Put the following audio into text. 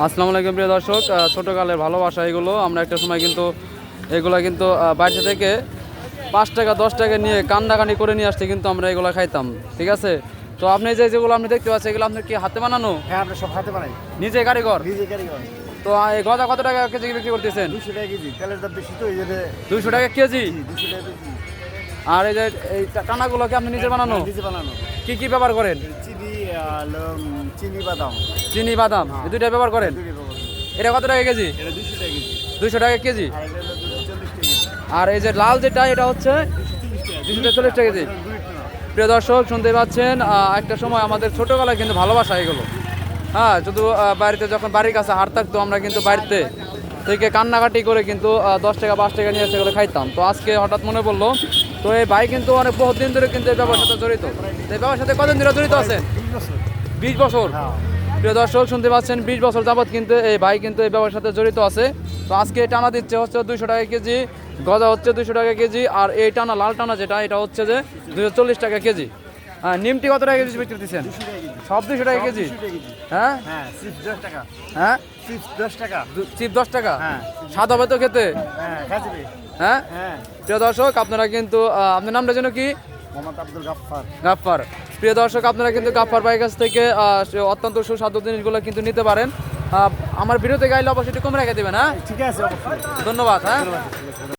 আসসালামু আলাইকুম প্রিয় দর্শক, ছোটোকালের ভালোবাসা এগুলো আমরা একটা সময় কিন্তু এগুলো কিন্তু বাড়িতে থেকে 5 টাকা 10 টাকা নিয়ে কান্নাকানি করে নিয়ে আসতে কিন্তু আমরা এগুলো খাইতাম। ঠিক আছে, তো আপনি যেগুলো আপনি দেখতে পাচ্ছেন এগুলো আপনার কি হাতে বানানো? হ্যাঁ, আমরা সব হাতে বানাই, নিজে কারিগর? নিজে কারিগর। তো এই গজা কত টাকা কেজি বিক্রি করতেছেন? 200 টাকা কেজি। তেলের দাম বেশি তো এই যে 200 টাকা কেজি। 200 টাকা কেজি। আর এই যে এই টানাগুলো কি আপনি নিজে বানানো? নিজে বানানো। কি কি ব্যবহার করেন? চিনি, চিনি বাদাম। চিনি বাদাম এই দুইটা ব্যবহার করেন? দুটোই ব্যবহার করি। এটা কত টাকা কেজি? এটা 200 টাকা কেজি। 200 টাকা কেজি। আর এটা হলো 240 টাকা কেজি। আর এই যে লাল যেটা এটা হচ্ছে 240 টাকা কেজি। প্রিয় দর্শক শুনতে পাচ্ছেন, একটা সময় আমাদের ছোটোবেলায় কিন্তু ভালোবাসা এগুলো। হ্যাঁ, শুধু বাড়িতে যখন বাড়ির কাছে হাট থাকতো আমরা কিন্তু বাড়িতে থেকে কান্নাকাটি করে কিন্তু 10 টাকা 5 টাকা নিয়ে সেগুলো খাইতাম। তো আজকে হঠাৎ মনে পড়লো, তো এই ভাই কিন্তু অনেক বহুত দিন ধরে কিন্তু এই ব্যবসার সাথে জড়িত। তো এই ব্যবসার সাথে কতদিন ধরে জড়িত আছেন? 20 বছর। হ্যাঁ। প্রিয় দর্শক শুনতে পাচ্ছেন, 20 বছর যাবৎ কিন্তু এই ভাই কিন্তু এই ব্যবসার সাথে জড়িত আছে। তো আজকে টানা দিচ্ছে হচ্ছে 200 টাকা কেজি, গজা হচ্ছে 200 টাকা কেজি, আর এই টানা লাল টানা যেটা এটা হচ্ছে যে 240 টাকা কেজি। নিমটি কত টাকা কেজি বিক্রি করতেছেন? 200 টাকা কেজি। সব 200 টাকা কেজি। 200 টাকা কেজি। হ্যাঁ হ্যাঁ, চিপস 10 টাকা। হ্যাঁ, চিপস 10 টাকা। চিপ 10 টাকা। হ্যাঁ। স্বাদ হবে তো খেতে? হ্যাঁ, খাসি। হ্যাঁ। হ্যাঁ। প্রিয় দর্শক আপনারা কিন্তু আপনার নামটা যেন কি? মোহাম্মদ আব্দুল গাফফার। গাফফার। প্রিয় দর্শক আপনারা কিন্তু গাফফার ভাইয়ের কাছ থেকে অত্যন্ত সুস্বাদু জিনিসগুলো কিন্তু নিতে পারেন। আমার ভিডিওতে গাইলে অবশ্যই একটু কম রেখে দেবেন। হ্যাঁ, ঠিক আছে, অবশ্যই। ধন্যবাদ। হ্যাঁ।